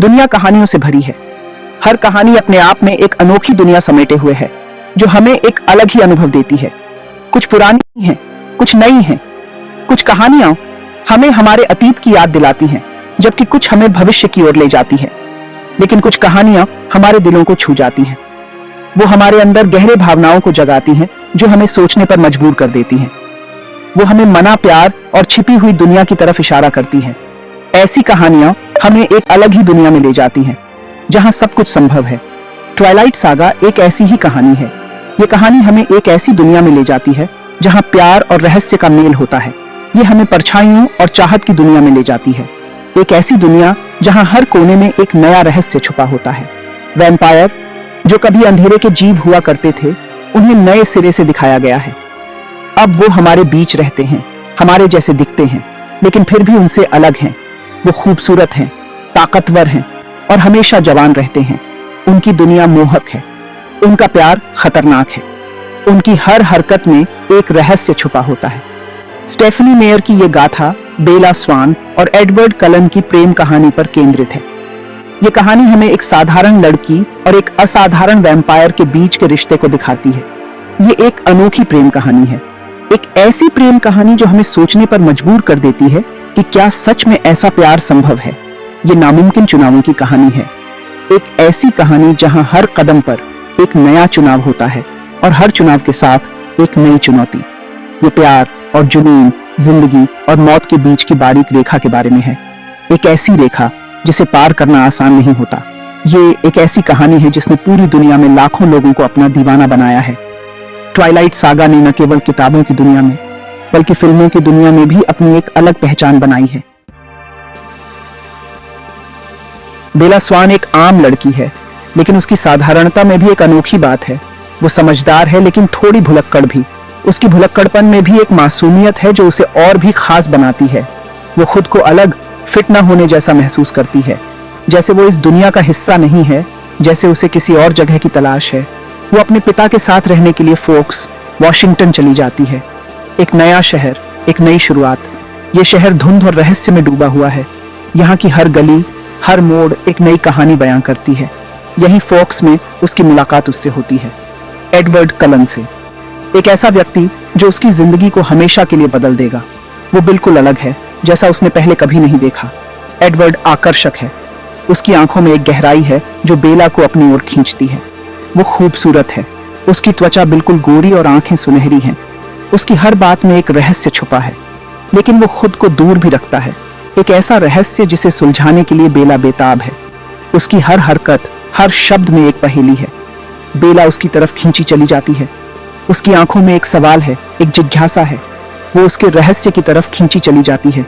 दुनिया कहानियों से भरी है। हर कहानी अपने आप में एक अनोखी दुनिया समेटे हुए है, जो हमें एक अलग ही अनुभव देती है। कुछ पुरानी हैं, कुछ नई हैं। कुछ कहानियां हमें हमारे अतीत की याद दिलाती हैं, जबकि कुछ हमें भविष्य की ओर ले जाती है। लेकिन कुछ कहानियां हमारे दिलों को छू जाती हैं। वो हमारे अंदर गहरे भावनाओं को जगाती हैं, जो हमें सोचने पर मजबूर कर देती हैं। वो हमें मना प्यार और छिपी हुई दुनिया की तरफ इशारा करती हैं। ऐसी कहानियां हमें एक अलग ही दुनिया में ले जाती हैं, जहां सब कुछ संभव है। ट्वाइलाइट सागा एक ऐसी ही कहानी है। ये कहानी हमें एक ऐसी दुनिया में ले जाती है जहां प्यार और रहस्य का मेल होता है। ये हमें परछाइयों और चाहत की दुनिया में ले जाती है, एक ऐसी दुनिया जहां हर कोने में एक नया रहस्य छुपा होता है। वैम्पायर, जो कभी अंधेरे के जीव हुआ करते थे, उन्हें नए सिरे से दिखाया गया है। अब वो हमारे बीच रहते हैं, हमारे जैसे दिखते हैं, लेकिन फिर भी उनसे अलग हैं। वो खूबसूरत हैं, ताकतवर हैं और हमेशा जवान रहते हैं। उनकी दुनिया मोहक है, उनका प्यार खतरनाक है। उनकी हर हरकत में एक रहस्य छुपा होता है। स्टेफनी मेयर की ये गाथा बेला स्वान और एडवर्ड कलन की प्रेम कहानी पर केंद्रित है। ये कहानी हमें एक साधारण लड़की और एक असाधारण वैम्पायर के बीच के रिश्ते को दिखाती है। ये एक अनोखी प्रेम कहानी है, एक ऐसी प्रेम कहानी जो हमें सोचने पर मजबूर कर देती है कि क्या सच में ऐसा प्यार संभव है। ये नामुमकिन चुनावों की कहानी है, एक ऐसी कहानी जहां हर कदम पर एक नया चुनाव होता है और हर चुनाव के साथ एक नई चुनौती। ये प्यार और जुनून, जिंदगी और मौत के बीच की बारीक रेखा के बारे में है, एक ऐसी रेखा जिसे पार करना आसान नहीं होता। ये एक ऐसी कहानी है जिसने पूरी दुनिया में लाखों लोगों को अपना दीवाना बनाया है। ट्वाइलाइट सागा ने न केवल किताबों की दुनिया में, बल्कि फिल्मों की दुनिया में भी अपनी एक अलग पहचान बनाई है। बेला स्वान एक आम लड़की है, लेकिन उसकी साधारणता में भी एक अनोखी बात है। वो समझदार है, लेकिन थोड़ी भुलक्कड़ भी। उसकी भुलक्कड़पन में भी एक मासूमियत है जो उसे और भी खास बनाती है। वो खुद को अलग, फिट न होने जैसा महसूस करती है, जैसे वो इस दुनिया का हिस्सा नहीं है, जैसे उसे किसी और जगह की तलाश है। वो अपने पिता के साथ रहने के लिए फोक्स, वॉशिंगटन चली जाती है। एक नया शहर, एक नई शुरुआत। ये शहर धुंध और रहस्य में डूबा हुआ है। यहाँ की हर गली, हर मोड़ एक नई कहानी बयां करती है। यही फोक्स में उसकी मुलाकात उससे होती है, एडवर्ड कलन से। एक ऐसा व्यक्ति जो उसकी जिंदगी को हमेशा के लिए बदल देगा। वो बिल्कुल अलग है, जैसा उसने पहले कभी नहीं देखा। एडवर्ड आकर्षक है, उसकी आंखों में एक गहराई है जो बेला को अपनी ओर खींचती है। वो खूबसूरत है, उसकी त्वचा बिल्कुल गोरी और आंखें सुनहरी हैं। उसकी हर बात में एक रहस्य छुपा है, लेकिन वो खुद को दूर भी रखता है। एक ऐसा रहस्य जिसे सुलझाने के लिए बेला बेताब है। उसकी हर हरकत, हर शब्द में एक पहेली है। बेला उसकी तरफ खींची चली जाती है। उसकी आंखों में एक सवाल है, एक जिज्ञासा है। वो उसके रहस्य की तरफ खींची चली जाती है।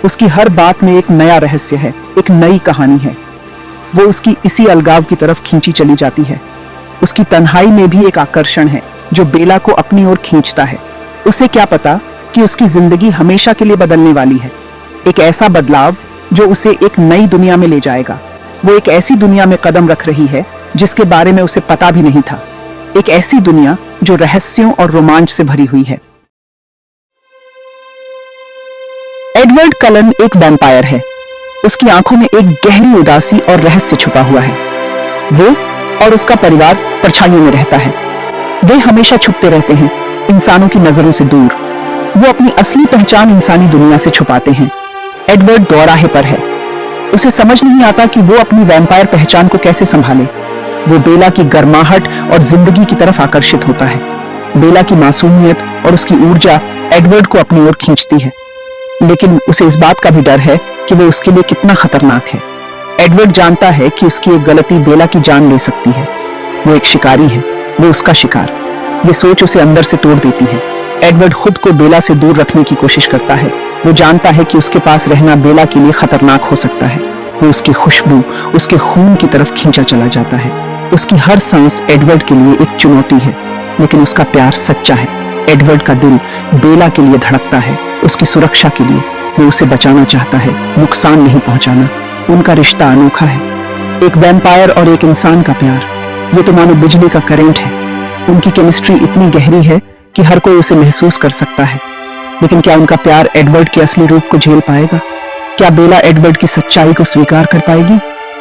उसकी हर बात में एक नया रहस्य है, एक नई कहानी है। वो उसकी इसी अलगाव की तरफ खींची चली जाती है। उसकी तन्हाई में भी एक आकर्षण है जो बेला को अपनी ओर खींचता है। उसे क्या पता कि उसकी जिंदगी हमेशा के लिए बदलने वाली है, एक ऐसा बदलाव जो उसे एक नई दुनिया में ले जाएगा। वो एक ऐसी दुनिया में कदम रख रही है जिसके बारे में उसे पता भी नहीं था, एक ऐसी दुनिया जो रहस्यों और रोमांच से भरी हुई है। एडवर्ड कलन एक वैम्पायर है। उसकी आंखों में एक गहरी उदासी और रहस्य छुपा हुआ है। वो और उसका परिवार परछाइयों में रहता है। वे हमेशा छुपते रहते हैं, इंसानों की नजरों से दूर। वो अपनी असली पहचान इंसानी दुनिया से छुपाते हैं। एडवर्ड दोराहे पर है। उसे समझ नहीं आता कि वो अपनी वैम्पायर पहचान को कैसे संभाले। वो बेला की गर्माहट और जिंदगी की तरफ आकर्षित होता है। बेला की मासूमियत और उसकी ऊर्जा एडवर्ड को अपनी ओर खींचती है, लेकिन उसे इस बात का भी डर है कि वो उसके लिए कितना खतरनाक है। एडवर्ड जानता है कि उसकी एक गलती बेला की जान ले सकती है। वो एक शिकारी है, वो उसका शिकार। ये सोच उसे अंदर से तोड़ देती है। एडवर्ड खुद को बेला से दूर रखने की कोशिश करता है। वो जानता है कि उसके पास रहना बेला के लिए खतरनाक हो सकता है। वो उसकी खुशबू, उसके खून की तरफ खींचा चला जाता है। उसकी हर सांस एडवर्ड के लिए एक चुनौती है, लेकिन उसका प्यार सच्चा है। एडवर्ड का दिल बेला के लिए धड़कता है, उसकी सुरक्षा के लिए। वो उसे बचाना चाहता है, नुकसान नहीं पहुंचाना। उनका रिश्ता अनोखा है, एक वैम्पायर और एक इंसान का प्यार। ये तो मानो बिजली का करंट है। उनकी केमिस्ट्री इतनी गहरी है कि हर कोई उसे महसूस कर सकता है। लेकिन क्या उनका प्यार एडवर्ड के असली रूप को झेल पाएगा? क्या बेला एडवर्ड की सच्चाई को स्वीकार कर पाएगी?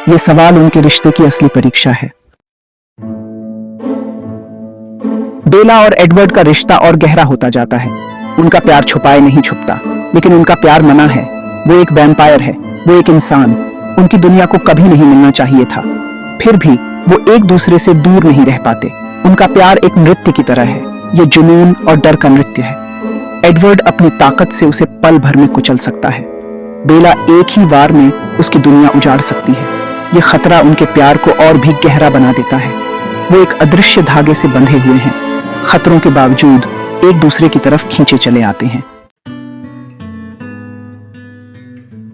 ये सवाल उनके रिश्ते की असली परीक्षा है। बेला और एडवर्ड का रिश्ता और गहरा होता जाता है। उनका प्यार छुपाए नहीं छुपता, लेकिन उनका प्यार मना है। वो एक वैम्पायर है, वो एक इंसान। उनकी दुनिया को कभी नहीं मिलना चाहिए था, फिर भी वो एक दूसरे से दूर नहीं रह पाते। उनका प्यार एक नृत्य की तरह है, ये जुनून और डर का नृत्य है। एडवर्ड अपनी ताकत से उसे पल भर में कुचल सकता है, बेला एक ही वार में उसकी दुनिया उजाड़ सकती है। ये खतरा उनके प्यार को और भी गहरा बना देता है। वो एक अदृश्य धागे से बंधे हुए हैं, खतरों के बावजूद एक दूसरे की तरफ खींचे चले आते हैं।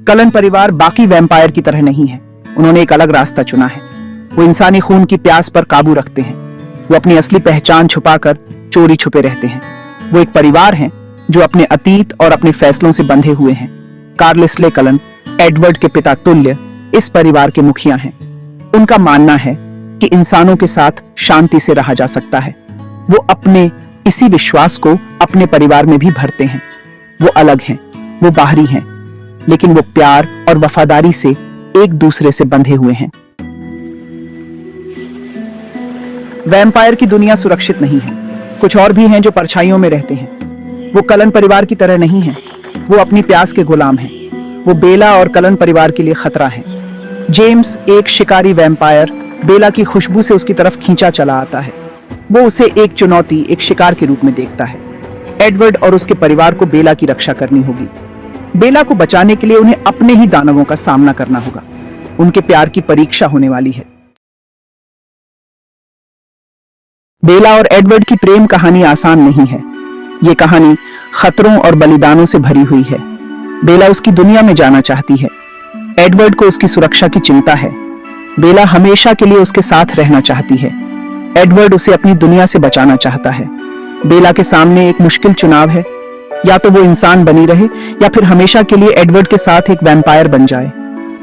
कलन परिवार बाकी वैम्पायर की तरह नहीं है। उन्होंने एक अलग रास्ता चुना है। वो इंसानी खून की प्यास पर काबू रखते हैं। वो अपनी असली पहचान छुपाकर चोरी छुपे रहते हैं। वो एक परिवार है जो अपने अतीत और अपने फैसलों से बंधे हुए हैं। कार्लिस्ले कलन, एडवर्ड के पिता तुल्य, इस परिवार के मुखिया हैं। उनका मानना है कि इंसानों के साथ शांति से रहा जा सकता है। वो अपने इसी विश्वास को अपने परिवार में भी भरते हैं। वो अलग हैं, वो बाहरी हैं, लेकिन वो प्यार और वफादारी से एक दूसरे से बंधे हुए हैं। वैम्पायर की दुनिया सुरक्षित नहीं है। कुछ और भी हैं जो परछाइयों में रहते हैं। वो कलन परिवार की तरह नहीं है। वो अपनी प्यास के गुलाम हैं। वो बेला और कलन परिवार के लिए खतरा है। जेम्स, एक शिकारी वैम्पायर, बेला की खुशबू से उसकी तरफ खींचा चला आता है। वो उसे एक चुनौती, एक शिकार के रूप में देखता है। एडवर्ड और उसके परिवार को बेला की रक्षा करनी होगी। बेला को बचाने के लिए उन्हें अपने ही दानवों का सामना करना होगा। उनके प्यार की परीक्षा होने वाली है। बेला और एडवर्ड की प्रेम कहानी आसान नहीं है। ये कहानी खतरों और बलिदानों से भरी हुई है। बेला उसकी दुनिया में जाना चाहती है। एडवर्ड को उसकी सुरक्षा की चिंता है। बेला हमेशा के लिए उसके साथ रहना चाहती है। एडवर्ड उसे अपनी दुनिया से बचाना चाहता है। बेला के सामने एक मुश्किल चुनाव है, या तो वो इंसान बनी रहे या फिर हमेशा के लिए एडवर्ड के साथ एक वैम्पायर बन जाए।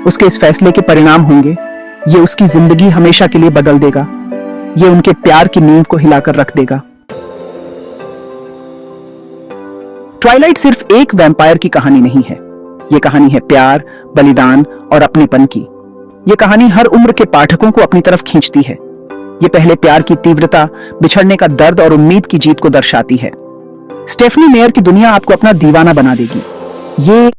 उसके इस फैसले के परिणाम होंगे। ये उसकी जिंदगी हमेशा के लिए बदल देगा। ये उनके प्यार की नींव को हिलाकर रख देगा। ट्वाइलाइट सिर्फ एक वैम्पायर की कहानी नहीं है। ये कहानी है प्यार, बलिदान और अपनेपन की। ये कहानी हर उम्र के पाठकों को अपनी तरफ खींचती है। ये पहले प्यार की तीव्रता, बिछड़ने का दर्द और उम्मीद की जीत को दर्शाती है। स्टेफनी मेयर की दुनिया आपको अपना दीवाना बना देगी। ये